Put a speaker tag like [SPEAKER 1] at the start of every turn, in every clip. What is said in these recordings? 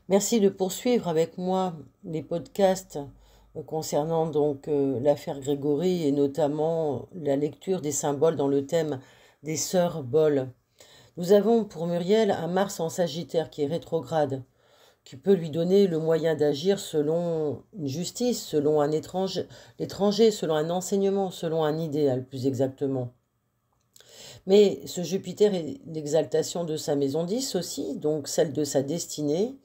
[SPEAKER 1] Merci de poursuivre avec moi les podcasts concernant l'affaire Grégory et notamment la lecture des symboles dans le thème des sœurs Boll. Nous avons pour Muriel un Mars en Sagittaire qui est rétrograde, qui peut lui donner le moyen d'agir selon une justice, selon l'étranger, selon un enseignement, selon un idéal plus exactement. Mais ce Jupiter est l'exaltation de sa maison 10 aussi, donc celle de sa destinée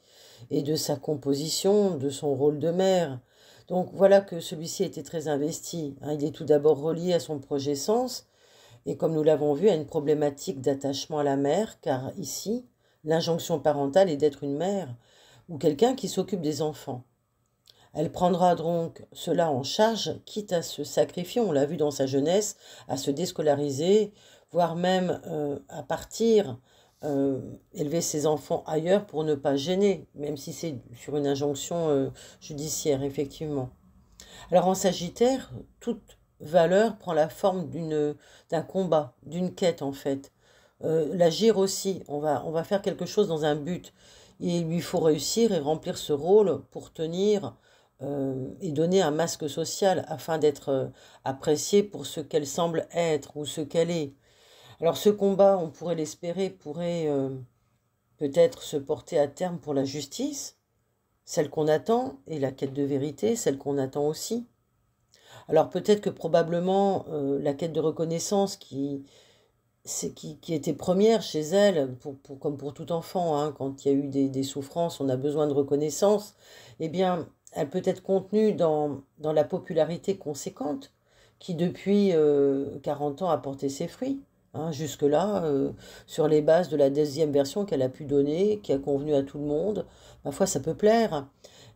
[SPEAKER 1] et de sa composition, de son rôle de mère. Donc voilà que celui-ci était très investi, hein. Il est tout d'abord relié à son projet Sens, et comme nous l'avons vu, à une problématique d'attachement à la mère, car ici, l'injonction parentale est d'être une mère ou quelqu'un qui s'occupe des enfants. Elle prendra donc cela en charge, quitte à se sacrifier, on l'a vu dans sa jeunesse, à se déscolariser, voire même à partir, élever ses enfants ailleurs pour ne pas gêner, même si c'est sur une injonction judiciaire, effectivement. Alors en Sagittaire, toute valeur prend la forme d'un combat, d'une quête en fait. L'agir aussi, on va faire quelque chose dans un but. Il lui faut réussir et remplir ce rôle pour tenir et donner un masque social afin d'être appréciée pour ce qu'elle semble être ou ce qu'elle est. Alors ce combat, on pourrait l'espérer, pourrait peut-être se porter à terme pour la justice, celle qu'on attend, et la quête de vérité, celle qu'on attend aussi. Alors peut-être que probablement la quête de reconnaissance qui était première chez elle, comme pour tout enfant, hein, quand il y a eu des souffrances, on a besoin de reconnaissance, eh bien, elle peut être contenue dans la popularité conséquente qui, depuis 40 ans, a porté ses fruits. Hein, jusque-là, sur les bases de la deuxième version qu'elle a pu donner, qui a convenu à tout le monde, ma foi, ça peut plaire.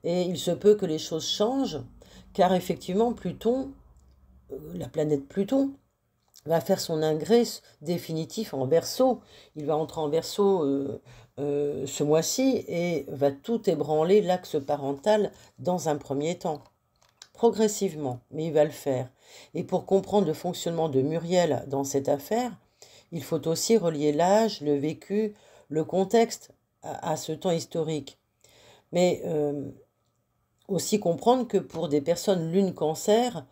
[SPEAKER 1] Et il se peut que les choses changent, car effectivement, Pluton, la planète Pluton, va faire son ingrès définitif en Verseau. Il va entrer en Verseau ce mois-ci et va tout ébranler l'axe parental dans un premier temps. Progressivement, mais il va le faire. Et pour comprendre le fonctionnement de Muriel dans cette affaire, il faut aussi relier l'âge, le vécu, le contexte à ce temps historique. Mais aussi comprendre que pour des personnes lune cancer,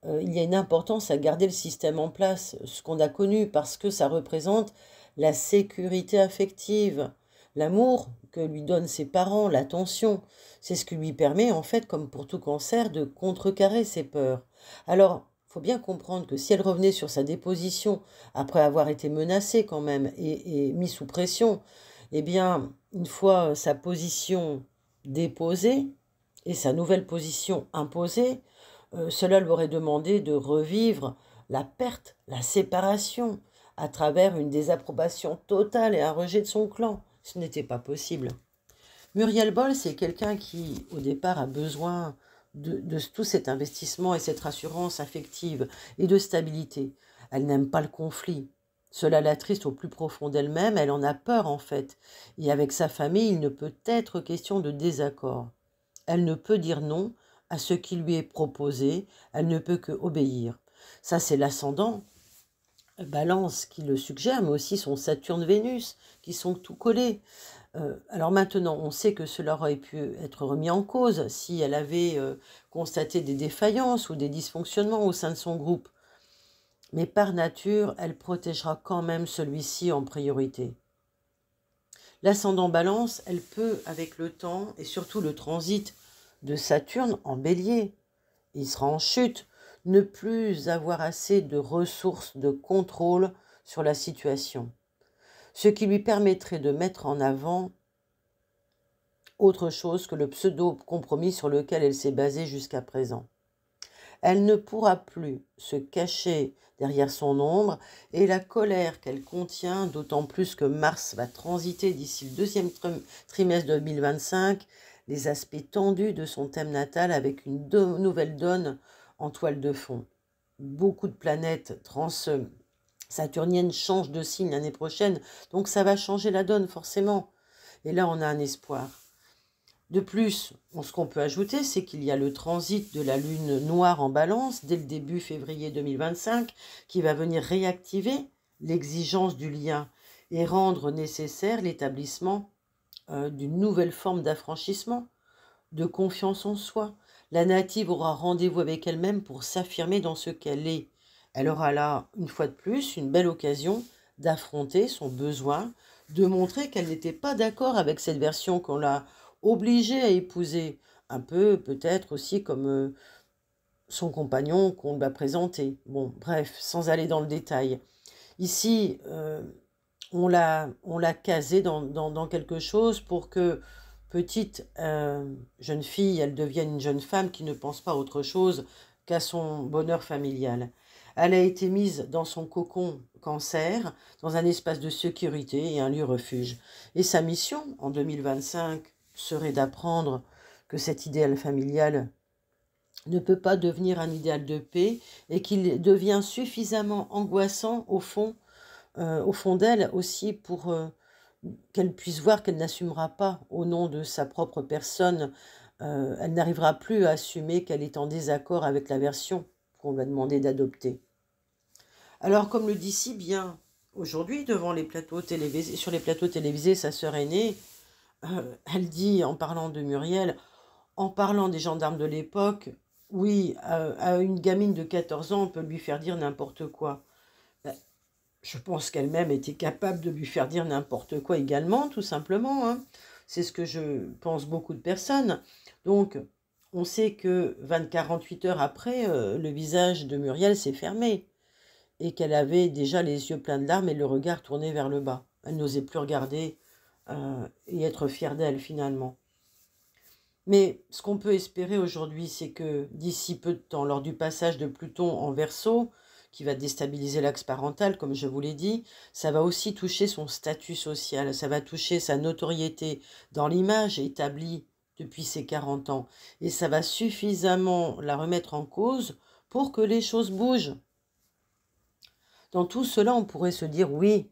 [SPEAKER 1] il y a une importance à garder le système en place, ce qu'on a connu, parce que ça représente la sécurité affective, l'amour que lui donnent ses parents, l'attention. C'est ce qui lui permet, en fait, comme pour tout cancer, de contrecarrer ses peurs. Alors, il faut bien comprendre que si elle revenait sur sa déposition, après avoir été menacée quand même et mise sous pression, eh bien, une fois sa position déposée et sa nouvelle position imposée, cela lui aurait demandé de revivre la perte, la séparation, à travers une désapprobation totale et un rejet de son clan. Ce n'était pas possible. Muriel Boll, c'est quelqu'un qui, au départ, a besoin de tout cet investissement et cette rassurance affective et de stabilité. Elle n'aime pas le conflit. Cela l'attriste au plus profond d'elle-même, elle en a peur en fait. Et avec sa famille, il ne peut être question de désaccord. Elle ne peut dire non à ce qui lui est proposé, elle ne peut que obéir. Ça, c'est l'ascendant Balance qui le suggère, mais aussi son Saturne-Vénus, qui sont tout collés. Alors maintenant, on sait que cela aurait pu être remis en cause si elle avait constaté des défaillances ou des dysfonctionnements au sein de son groupe. Mais par nature, elle protégera quand même celui-ci en priorité. L'ascendant Balance, elle peut, avec le temps et surtout le transit de Saturne en Bélier, il sera en chute, ne plus avoir assez de ressources de contrôle sur la situation, ce qui lui permettrait de mettre en avant autre chose que le pseudo-compromis sur lequel elle s'est basée jusqu'à présent. Elle ne pourra plus se cacher derrière son ombre et la colère qu'elle contient, d'autant plus que Mars va transiter d'ici le deuxième trimestre 2025 les aspects tendus de son thème natal avec une nouvelle donne en toile de fond. Beaucoup de planètes saturniennes changent de signe l'année prochaine, donc ça va changer la donne forcément. Et là, on a un espoir. De plus, ce qu'on peut ajouter, c'est qu'il y a le transit de la lune noire en balance dès le début février 2025 qui va venir réactiver l'exigence du lien et rendre nécessaire l'établissement d'une nouvelle forme d'affranchissement, de confiance en soi. La native aura rendez-vous avec elle-même pour s'affirmer dans ce qu'elle est. Elle aura là, une fois de plus, une belle occasion d'affronter son besoin, de montrer qu'elle n'était pas d'accord avec cette version qu'on l'a obligée à épouser. Un peu peut-être aussi comme son compagnon qu'on lui a présenté. Bon, bref, sans aller dans le détail. Ici, on l'a casé dans quelque chose pour que petite jeune fille, elle devienne une jeune femme qui ne pense pas à autre chose qu'à son bonheur familial. Elle a été mise dans son cocon cancer, dans un espace de sécurité et un lieu refuge. Et sa mission, en 2025, serait d'apprendre que cet idéal familial ne peut pas devenir un idéal de paix et qu'il devient suffisamment angoissant au fond d'elle aussi pour qu'elle puisse voir qu'elle n'assumera pas au nom de sa propre personne. Elle n'arrivera plus à assumer qu'elle est en désaccord avec la version qu'on lui a demandé d'adopter. Alors, comme le dit si bien aujourd'hui devant les plateaux télévisés, sur les plateaux télévisés, sa sœur aînée, elle dit en parlant de Muriel, en parlant des gendarmes de l'époque, oui, à une gamine de 14 ans, on peut lui faire dire n'importe quoi. Je pense qu'elle-même était capable de lui faire dire n'importe quoi également, tout simplement. Hein. C'est ce que je pense beaucoup de personnes. Donc, on sait que 48 heures après, le visage de Muriel s'est fermé et qu'elle avait déjà les yeux pleins de larmes et le regard tourné vers le bas. Elle n'osait plus regarder et être fière d'elle finalement. Mais ce qu'on peut espérer aujourd'hui, c'est que d'ici peu de temps, lors du passage de Pluton en Verseau, qui va déstabiliser l'axe parental, comme je vous l'ai dit, ça va aussi toucher son statut social, ça va toucher sa notoriété dans l'image établie depuis ses 40 ans. Et ça va suffisamment la remettre en cause pour que les choses bougent. Dans tout cela, on pourrait se dire, oui,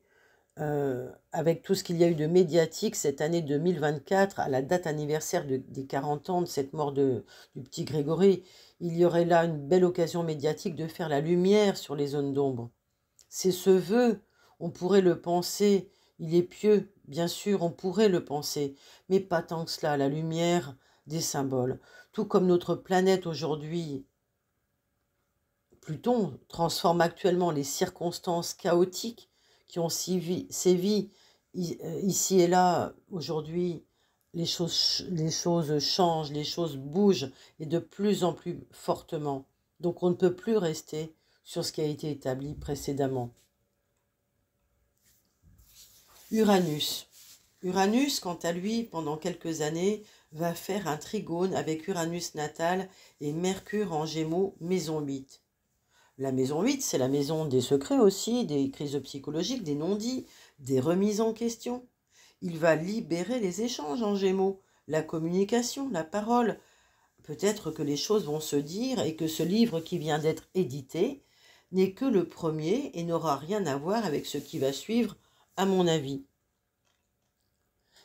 [SPEAKER 1] avec tout ce qu'il y a eu de médiatique cette année 2024, à la date anniversaire des 40 ans de cette mort du petit Grégory, il y aurait là une belle occasion médiatique de faire la lumière sur les zones d'ombre. C'est ce vœu, on pourrait le penser, il est pieux, bien sûr, on pourrait le penser, mais pas tant que cela, la lumière des symboles. Tout comme notre planète aujourd'hui, Pluton transforme actuellement les circonstances chaotiques qui ont sévi ici et là. Aujourd'hui, les choses changent, les choses bougent et de plus en plus fortement. Donc on ne peut plus rester sur ce qui a été établi précédemment. Uranus. Uranus, quant à lui, pendant quelques années, va faire un trigone avec Uranus natal et Mercure en Gémeaux, maison 8. La maison 8, c'est la maison des secrets aussi, des crises psychologiques, des non-dits, des remises en question. Il va libérer les échanges en Gémeaux, la communication, la parole. Peut-être que les choses vont se dire et que ce livre qui vient d'être édité n'est que le premier et n'aura rien à voir avec ce qui va suivre, à mon avis.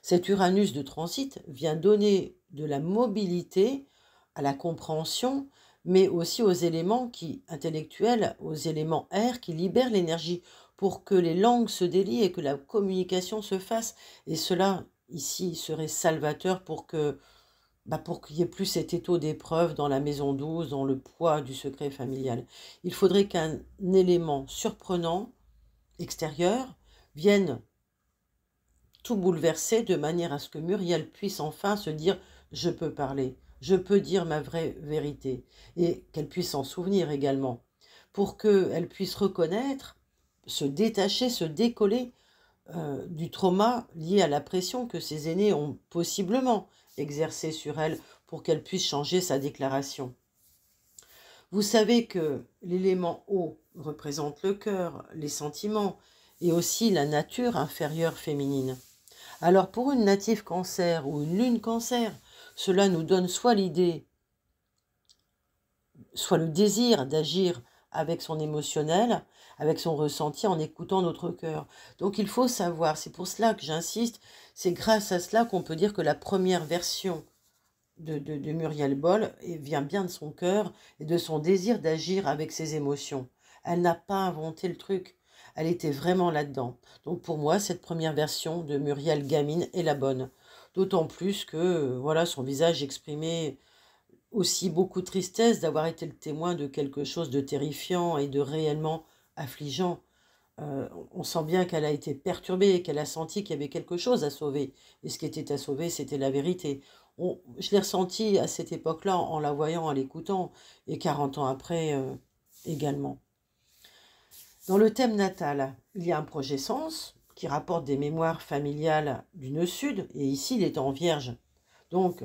[SPEAKER 1] Cet Uranus de transit vient donner de la mobilité à la compréhension, mais aussi aux éléments intellectuels, aux éléments air qui libèrent l'énergie pour que les langues se délient et que la communication se fasse. Et cela, ici, serait salvateur pour qu'il n'y ait plus cet étau d'épreuve dans la maison 12, dans le poids du secret familial. Il faudrait qu'un élément surprenant, extérieur, vienne tout bouleverser de manière à ce que Muriel puisse enfin se dire « je peux parler ». Je peux dire ma vraie vérité et qu'elle puisse s'en souvenir également pour qu'elle puisse reconnaître, se détacher, se décoller du trauma lié à la pression que ses aînés ont possiblement exercée sur elle pour qu'elle puisse changer sa déclaration. Vous savez que l'élément eau représente le cœur, les sentiments et aussi la nature inférieure féminine. Alors pour une native cancer ou une lune cancer, cela nous donne soit l'idée, soit le désir d'agir avec son émotionnel, avec son ressenti, en écoutant notre cœur. Donc il faut savoir, c'est pour cela que j'insiste, c'est grâce à cela qu'on peut dire que la première version de Muriel Boll vient bien de son cœur et de son désir d'agir avec ses émotions. Elle n'a pas inventé le truc, elle était vraiment là-dedans. Donc pour moi, cette première version de Muriel gamine est la bonne. D'autant plus que voilà, son visage exprimait aussi beaucoup de tristesse d'avoir été le témoin de quelque chose de terrifiant et de réellement affligeant. On sent bien qu'elle a été perturbée, qu'elle a senti qu'il y avait quelque chose à sauver. Et ce qui était à sauver, c'était la vérité. Je l'ai ressenti à cette époque-là en la voyant, en l'écoutant, et 40 ans après également. Dans le thème natal, il y a un projet sens qui rapporte des mémoires familiales du nœud sud, et ici il est en vierge. Donc,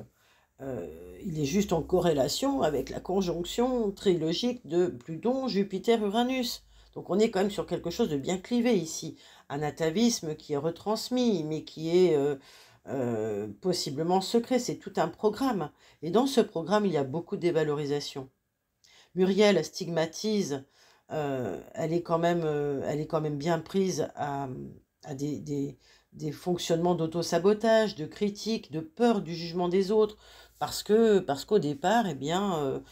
[SPEAKER 1] il est juste en corrélation avec la conjonction trilogique de Pluton, Jupiter, Uranus. Donc on est quand même sur quelque chose de bien clivé ici. Un atavisme qui est retransmis, mais qui est possiblement secret. C'est tout un programme. Et dans ce programme, il y a beaucoup de dévalorisation. Muriel stigmatise, elle est quand même bien prise à des fonctionnements d'auto-sabotage, de critique, de peur du jugement des autres, parce qu'au départ, eh bien,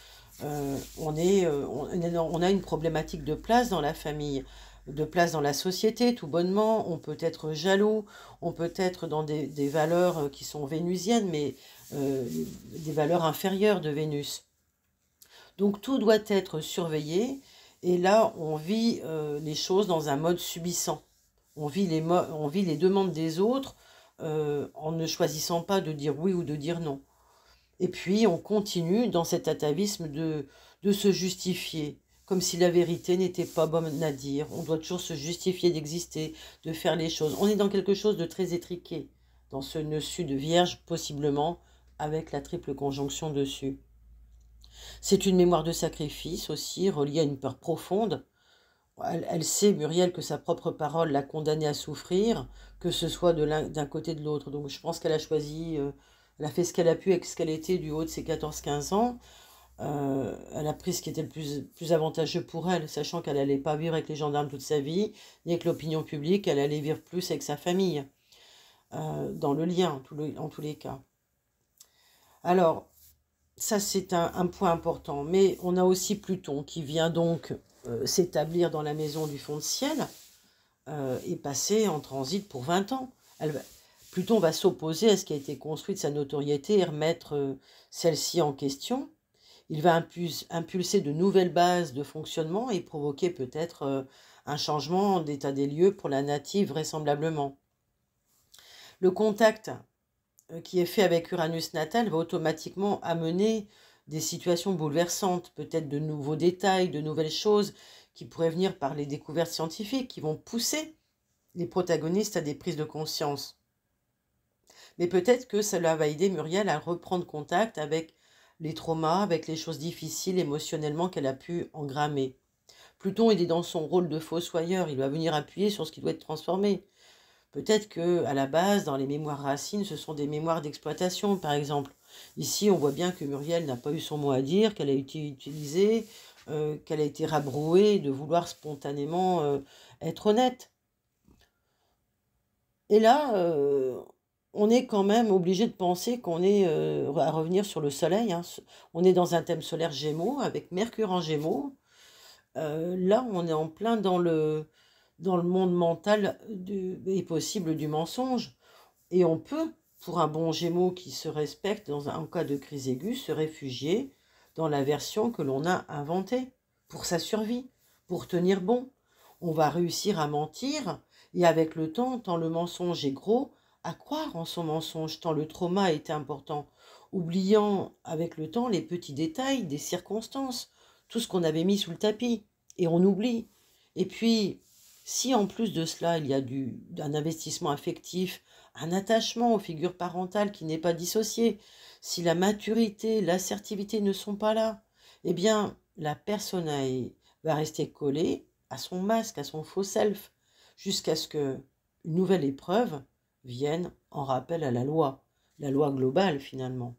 [SPEAKER 1] on a une problématique de place dans la famille, de place dans la société, tout bonnement. On peut être jaloux, on peut être dans des valeurs qui sont vénusiennes, mais des valeurs inférieures de Vénus. Donc tout doit être surveillé, et là, on vit les choses dans un mode subissant. On vit les demandes des autres en ne choisissant pas de dire oui ou de dire non. Et puis, on continue dans cet atavisme de se justifier, comme si la vérité n'était pas bonne à dire. On doit toujours se justifier d'exister, de faire les choses. On est dans quelque chose de très étriqué, dans ce nœud sud vierge, possiblement, avec la triple conjonction dessus. C'est une mémoire de sacrifice aussi, reliée à une peur profonde. Elle sait, Muriel, que sa propre parole l'a condamnée à souffrir, que ce soit d'un côté de l'autre. Donc je pense qu'elle a choisi, elle a fait ce qu'elle a pu avec ce qu'elle était du haut de ses 14-15 ans. Elle a pris ce qui était le plus avantageux pour elle, sachant qu'elle n'allait pas vivre avec les gendarmes toute sa vie, ni avec l'opinion publique, elle allait vivre plus avec sa famille, dans le lien, en tous les cas. Alors, ça c'est un point important, mais on a aussi Pluton qui vient donc s'établir dans la maison du fond de ciel et passer en transit pour 20 ans. Pluton va s'opposer à ce qui a été construit de sa notoriété et remettre celle-ci en question. Il va impulser de nouvelles bases de fonctionnement et provoquer peut-être un changement d'état des lieux pour la native vraisemblablement. Le contact qui est fait avec Uranus natal va automatiquement amener des situations bouleversantes, peut-être de nouveaux détails, de nouvelles choses qui pourraient venir par les découvertes scientifiques, qui vont pousser les protagonistes à des prises de conscience. Mais peut-être que cela va aider Muriel à reprendre contact avec les traumas, avec les choses difficiles émotionnellement qu'elle a pu engrammer. Pluton, il est dans son rôle de fossoyeur, il va venir appuyer sur ce qui doit être transformé. Peut-être que à la base, dans les mémoires racines, ce sont des mémoires d'exploitation, par exemple. Ici, on voit bien que Muriel n'a pas eu son mot à dire, qu'elle a été utilisée, qu'elle a été rabrouée de vouloir spontanément être honnête. Et là, on est quand même obligé de penser qu'on est à revenir sur le soleil. Hein. On est dans un thème solaire Gémeaux, avec Mercure en Gémeaux. Là, on est en plein dans le monde mental et possible du mensonge. Et on peut, pour un bon Gémeaux qui se respecte en cas de crise aiguë, se réfugier dans la version que l'on a inventée pour sa survie, pour tenir bon. On va réussir à mentir, et avec le temps, tant le mensonge est gros, à croire en son mensonge, tant le trauma est important, oubliant avec le temps les petits détails des circonstances, tout ce qu'on avait mis sous le tapis, et on oublie. Et puis, si en plus de cela, il y a un investissement affectif, un attachement aux figures parentales qui n'est pas dissocié, si la maturité, l'assertivité ne sont pas là, eh bien, la personne va rester collée à son masque, à son faux self, jusqu'à ce qu'une nouvelle épreuve vienne en rappel à la loi globale finalement.